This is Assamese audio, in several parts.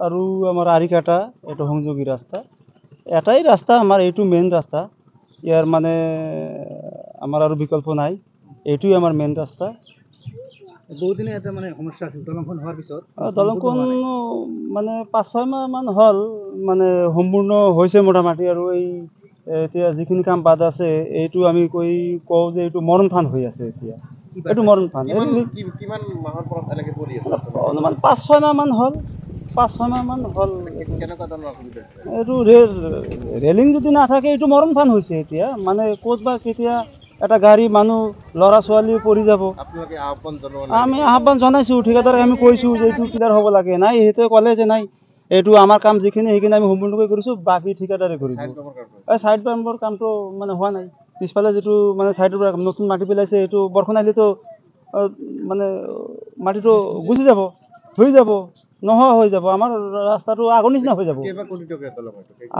আৰু আমাৰ আৰিকাটা এইটো সংযোগী ৰাস্তা এটাই ৰাস্তা আমাৰ এইটো মেইন ৰাস্তা ইয়াৰ মানে আমাৰ আৰু বিকল্প নাই এইটোই আমাৰ মেইন ৰাস্তা বহুদিনে এটা মানে সমস্যা আছিল দলংখন হোৱাৰ পিছত দলংখন মানে 5-6 মাহ মান হ'ল মানে সম্পূৰ্ণ হৈছে মোটামুটি আৰু এই এতিয়া যিখিনি কাম বাদ আছে এইটো আমি কওঁ যে এইটো মৰণ ফান হৈ আছে এতিয়া এইটো মৰণ ফান কিমান মাহৰ পৰা এনেকে পৰি আছে অনুমান 5-6 মাহ মান হ'ল 5-6 মাহ মান হ'ল কেনেকুৱা ধৰণৰ অসুবিধা এইটো ৰেলিং যদি নাথাকে এইটো মৰণ ফান হৈছে এতিয়া মানে ক'ত বা কেতিয়া এটা গাড়ী মানুহ ল'ৰা ছোৱালী পৰি যাব আপোনালোকে আহ্বান জনোৱা আমি আহ্বান জনাইছোঁ ঠিকাদাৰক আমি কৈছোঁ যে এইটো ক্লিয়াৰ হ'ব লাগে নাই সিহঁতে ক'লে যে নাই এইটো আমাৰ কাম যিখিনি সেইখিনি আমি সম্পূৰ্ণকৈ কৰিছোঁ বাকী ঠিকাদাৰে কৰিব এই চাইড বাম্পৰ কামটো মানে হোৱা নাই পিছফালে যিটো মানে চাইডৰ পৰা নতুন মাটি পেলাইছে এইটো বৰষুণ আহিলেতো মানে মাটিটো গুচি যাব হৈ যাব নোহোৱা হৈ যাব আমাৰ ৰাস্তাটো আগৰ নিচিনা হৈ যাব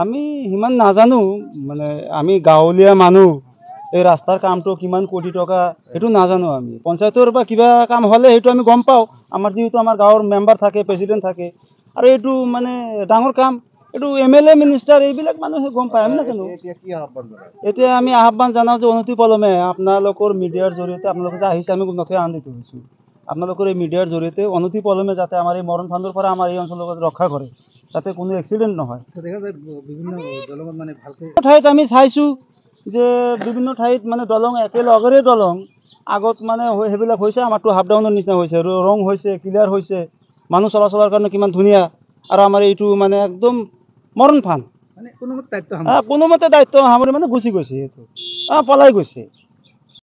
আমি সিমান নাজানো মানে আমি গাঁৱলীয়া মানুহ এই ৰাস্তাৰ কামটো কিমান কোটি টকা সেইটো নাজানো আমি পঞ্চায়তৰ বা কিবা কাম হ'লে সেইটো আমি গম পাওঁ আমাৰ যিহেতু আমাৰ গাঁৱৰ মেম্বাৰ থাকে প্ৰেচিডেণ্ট থাকে আৰু এইটো মানে ডাঙৰ কাম এইটো MLA মিনিষ্টাৰ এইবিলাক মানুহে গম পায় আমি নাজানো এতিয়া আমি আহ্বান জনাওঁ যে অনতিপলমে আপোনালোকৰ মিডিয়াৰ জৰিয়তে আপোনালোকে যে আহিছে আমি নথৈ আনন্দিত হৈছোঁ আপোনালোকৰ এই মিডিয়াৰ জৰিয়তে অনতিপলমে যাতে আমাৰ এই মৰণ ফান্দৰ পৰা আমাৰ এই অঞ্চলক ৰক্ষা কৰে যাতে কোনো এক্সিডেণ্ট নহয় বিভিন্ন দলঙত মানে ভালকৈ ঠাইত আমি চাইছোঁ যে বিভিন্ন ঠাইত মানে দলং একেলগৰে দলং আগত মানে সেইবিলাক হৈছে আমাৰটো হাফ ডাউনৰ নিচিনা হৈছে ৰং হৈছে ক্লিয়াৰ হৈছে মানুহ চলাচলৰ কাৰণে কিমান ধুনীয়া আৰু আমাৰ এইটো মানে একদম মৰণ ফান মানে কোনোমতে দায়িত্ব কোনোমতে দায়িত্ব সামৰি মানে গুচি গৈছে এইটো পলাই গৈছে